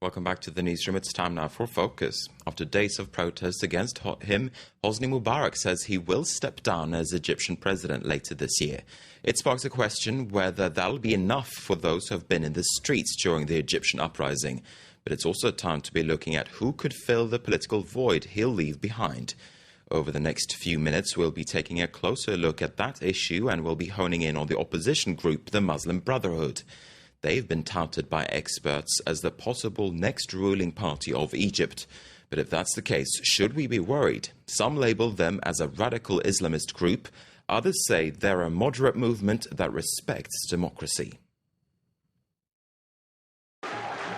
Welcome back to the newsroom. It's time now for Focus. After days of protests against him, Hosni Mubarak says he will step down as Egyptian president later this year. It sparks a question whether that'll be enough for those who have been in the streets during the Egyptian uprising. But it's also time to be looking at who could fill the political void he'll leave behind. Over the next few minutes, we'll be taking a closer look at that issue and we'll be honing in on the opposition group, the Muslim Brotherhood. They've been touted by experts as the possible next ruling party of Egypt. But if that's the case, should we be worried? Some label them as a radical Islamist group. Others say they're a moderate movement that respects democracy.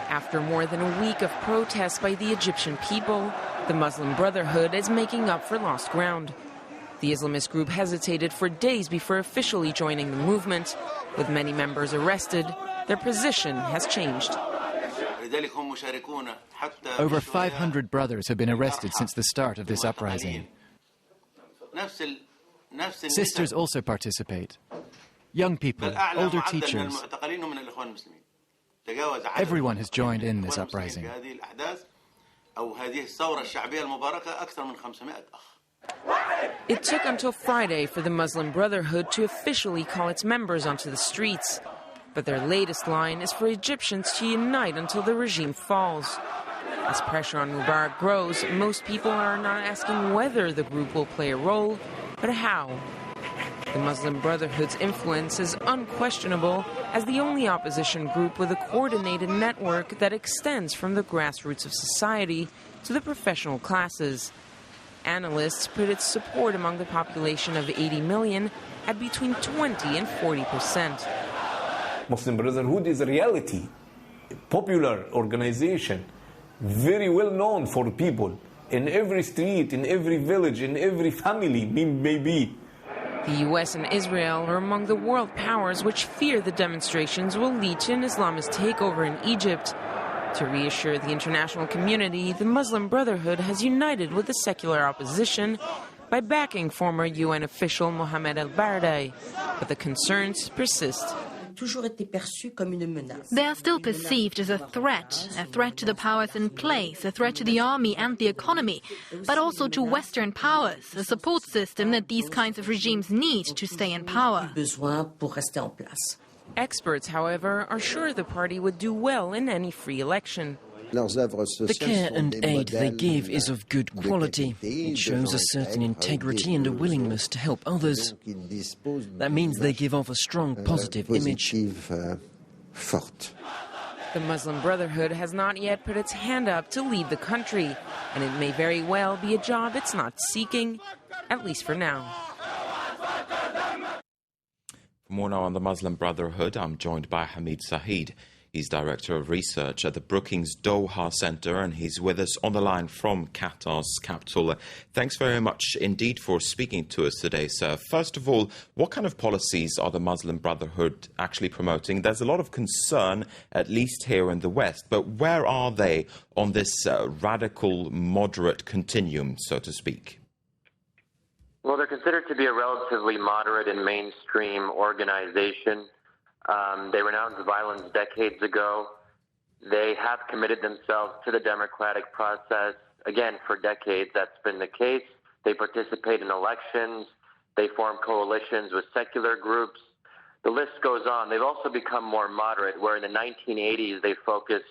After more than a week of protests by the Egyptian people, the Muslim Brotherhood is making up for lost ground. The Islamist group hesitated for days before officially joining the movement. With many members arrested, their position has changed. Over 500 brothers have been arrested since the start of this uprising. Sisters also participate. Young people, older teachers. Everyone has joined in this uprising. It took until Friday for the Muslim Brotherhood to officially call its members onto the streets. But their latest line is for Egyptians to unite until the regime falls. As pressure on Mubarak grows, most people are not asking whether the group will play a role, but how. The Muslim Brotherhood's influence is unquestionable as the only opposition group with a coordinated network that extends from the grassroots of society to the professional classes. Analysts put its support among the population of 80 million at between 20 and 40%. Muslim Brotherhood is a reality, a popular organization, very well known for people in every street, in every village, in every family, maybe. The U.S. and Israel are among the world powers which fear the demonstrations will lead to an Islamist takeover in Egypt. To reassure the international community, the Muslim Brotherhood has united with the secular opposition by backing former UN official Mohammed el-Baradei. But the concerns persist. They are still perceived as a threat to the powers in place, a threat to the army and the economy, but also to Western powers, a support system that these kinds of regimes need to stay in power. Experts, however, are sure the party would do well in any free election. The care and aid they give is of good quality. It shows a certain integrity and a willingness to help others. That means they give off a strong positive image. The Muslim Brotherhood has not yet put its hand up to lead the country, and it may very well be a job it's not seeking, at least for now. For more now on the Muslim Brotherhood, I'm joined by Hamid Saeed. He's Director of Research at the Brookings Doha Center, and he's with us on the line from Qatar's capital. Thanks very much indeed for speaking to us today, sir. First of all, what kind of policies are the Muslim Brotherhood actually promoting? There's a lot of concern, at least here in the West, but where are they on this radical, moderate continuum, so to speak? Well, they're considered to be a relatively moderate and mainstream organization. They renounced violence decades ago. They have committed themselves to the democratic process. Again, for decades, that's been the case. They participate in elections. They form coalitions with secular groups. The list goes on. They've also become more moderate, where in the 1980s, they focused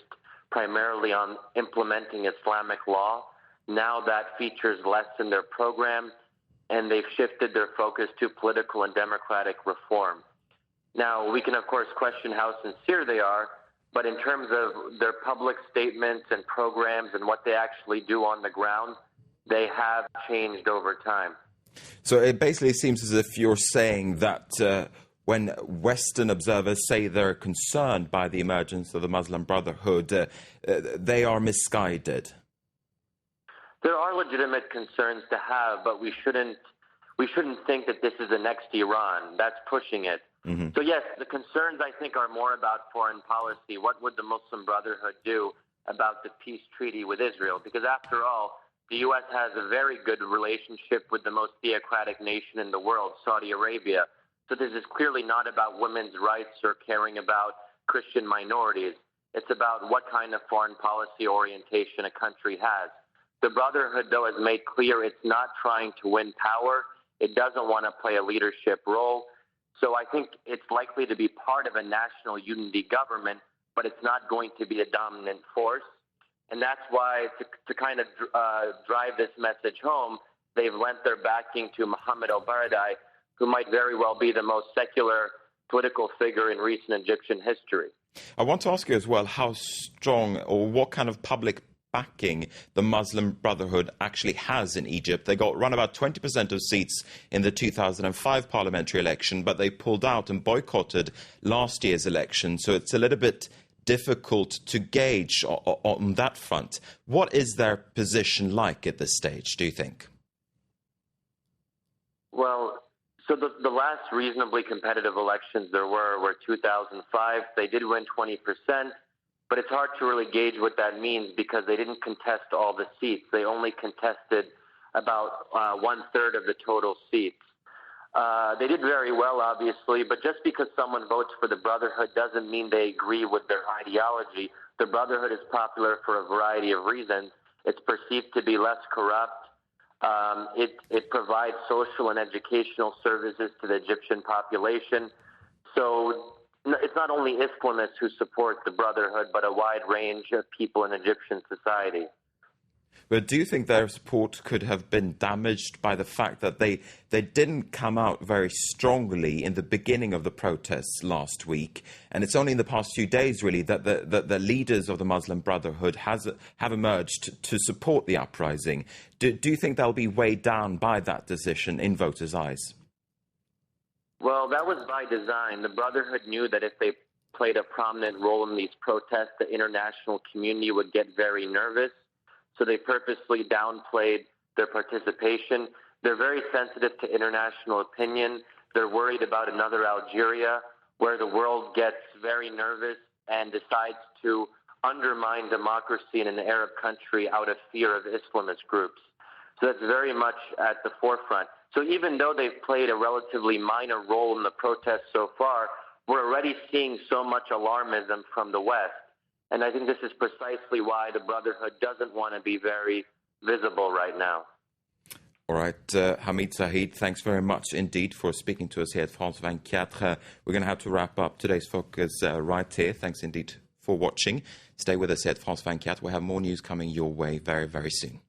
primarily on implementing Islamic law. Now that features less in their program, and they've shifted their focus to political and democratic reform. Now, we can, of course, question how sincere they are, but in terms of their public statements and programs and what they actually do on the ground, they have changed over time. So it basically seems as if you're saying that when Western observers say they're concerned by the emergence of the Muslim Brotherhood, they are misguided. There are legitimate concerns to have, but we shouldn't think that this is the next Iran. That's pushing it. So yes, the concerns, I think, are more about foreign policy. What would the Muslim Brotherhood do about the peace treaty with Israel? Because after all, the U.S. has a very good relationship with the most theocratic nation in the world, Saudi Arabia. So this is clearly not about women's rights or caring about Christian minorities. It's about what kind of foreign policy orientation a country has. The Brotherhood, though, has made clear it's not trying to win power. It doesn't want to play a leadership role. So I think it's likely to be part of a national unity government, but it's not going to be a dominant force. And that's why, to kind of drive this message home, they've lent their backing to Mohamed El-Baradei, who might very well be the most secular political figure in recent Egyptian history. I want to ask you as well how strong or what kind of public backing the Muslim Brotherhood actually has in Egypt. They got around about 20% of seats in the 2005 parliamentary election, but they pulled out and boycotted last year's election. So it's a little bit difficult to gauge on that front. What is their position like at this stage, do you think? Well, so the last reasonably competitive elections there were 2005. They did win 20%, but it's hard to really gauge what that means because they didn't contest all the seats. They only contested about 1/3 of the total seats. They did very well, obviously, but just because someone votes for the Brotherhood doesn't mean they agree with their ideology. The Brotherhood is popular for a variety of reasons. It's perceived to be less corrupt. It provides social and educational services to the Egyptian population. So it's not only Islamists who support the Brotherhood, but a wide range of people in Egyptian society. But do you think their support could have been damaged by the fact that they didn't come out very strongly in the beginning of the protests last week? And it's only in the past few days, really, that the leaders of the Muslim Brotherhood have emerged to support the uprising. Do you think they'll be weighed down by that decision in voters' eyes? Well, that was by design. The Brotherhood knew that if they played a prominent role in these protests, the international community would get very nervous. So they purposely downplayed their participation. They're very sensitive to international opinion. They're worried about another Algeria where the world gets very nervous and decides to undermine democracy in an Arab country out of fear of Islamist groups. So that's very much at the forefront. So even though they've played a relatively minor role in the protests so far, we're already seeing so much alarmism from the West. And I think this is precisely why the Brotherhood doesn't want to be very visible right now. All right, Hamid Zahid, thanks very much indeed for speaking to us here at France 24. We're going to have to wrap up today's focus right here. Thanks indeed for watching. Stay with us here at France 24. We'll have more news coming your way very, very soon.